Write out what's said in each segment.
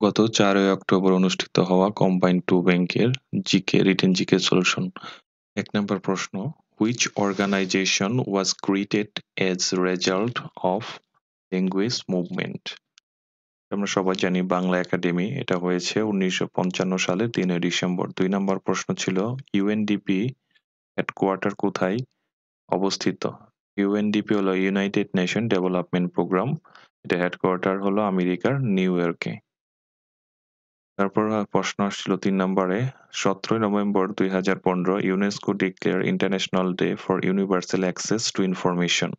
গত ৪ই অক্টোবর অনুষ্ঠিত হওয়া কম্বাইন্ড টু ব্যাংকের রিটেন জিকে সলিউশন। ১ নম্বর প্রশ্ন, which organisation was created as result of language movement? আমরা সবাই জানি বাংলা একাডেমি। এটা হয়েছে ১৯৫৫ সালের ৩ ডিসেম্বর। ২ নম্বর প্রশ্ন ছিল ইউএনডিপি হেডকোয়ার্টার কোথায় অবস্থিত? ইউএনডিপি হলো ইউনাইটেড নেশন ডেভেলপমেন্ট প্রোগ্রাম। এটা হেডকোয়ার্টার হলো আমেরিকার নিউ ইয়র্কে। তারপর প্রশ্ন আসছিল ৩ নম্বরে, ১৭ November ২০১৫ UNESCO declare international day for universal access to information.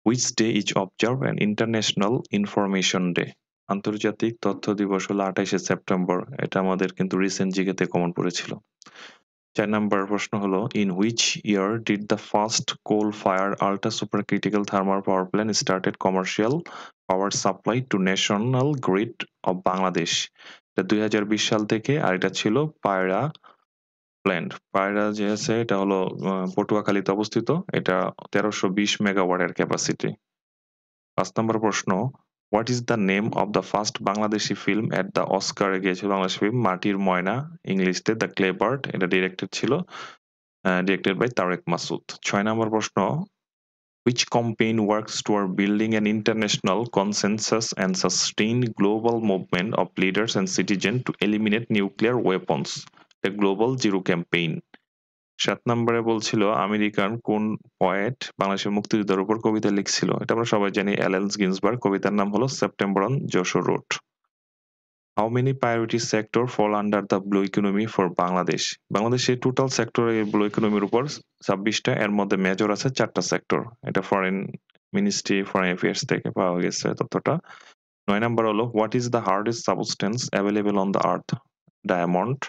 Which day is observe an international information day? আন্তর্জাতিক তথ্য দিবস হলো ২৮শে সেপ্টেম্বর। এটা আমাদের কিন্তু রিসেন্ট জিকেতে কমন পড়েছিল। ৪ নম্বর প্রশ্ন হলো, in which year did the first coal fire ultra super critical thermal power plant started commercial power supply to national grid of Bangladesh? এটা ২০২০ সাল থেকে, আর এটা ছিল পায়রা প্ল্যান্ট। পায়রা যে আছে এটা হলো পটুয়াখালীতে অবস্থিত। এটা ১৩২০ মেগাওয়াটের ক্যাপাসিটি। ৫ নম্বর প্রশ্ন, what is the name of the first Bangladeshi film at the অস্কারে গিয়েছিল বাংলাদেশ ফিল্ম? মাটির ময়না, ইংলিশে দ্য ক্লে বার্ড। এটা ডিরেক্টেড বাই তারেক মাসুদ। ৬ নম্বর প্রশ্ন, which campaign works toward building an international consensus and sustain global movement of leaders and citizens to eliminate nuclear weapons? The Global Zero Campaign. ৭ নম্বরে বলছিল American কোন poet বাংলাদেশের মুক্তিযুদ্ধের উপর কবিতা লিখছিল? এটা আমরা সবাই জানি, অ্যালেন গিন্সবার্গ। কবিতার নাম হলো September on Jessore road. How many priority sector fall under the blue economy for Bangladesh? বাংলাদেশের টোটাল সেক্টর এই ব্লু ইকোনমির উপর ২৬টা, এর মধ্যে মেজর আছে ৪টা সেক্টর। এটা ফরেন মিনিস্ট্রি, ফরেন অ্যাফেয়ার্স থেকে পাওয়া গেছে তথ্যটা। ৯ নম্বর হলো, what is the hardest substance available on the earth? Diamond.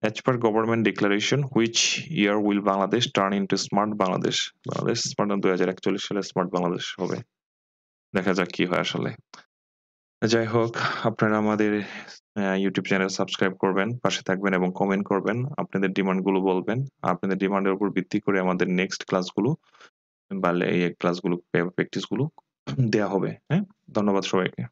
As per government declaration, which year will Bangladesh turn into smart Bangladesh? Bangladesh smart ২০৪১ সালে স্মার্ট বাংলাদেশ হবে। দেখা যাক কি হয় আসলে। যাই হোক, আপনারা আমাদের ইউটিউব চ্যানেল সাবস্ক্রাইব করবেন, পাশে থাকবেন এবং কমেন্ট করবেন। আপনাদের ডিমান্ডগুলো বলবেন। আপনাদের ডিমান্ডের উপর ভিত্তি করে আমাদের নেক্সট ক্লাসগুলো বা এই ক্লাসগুলো প্র্যাকটিসগুলো দেয়া হবে। হ্যাঁ? ধন্যবাদ সবাইকে।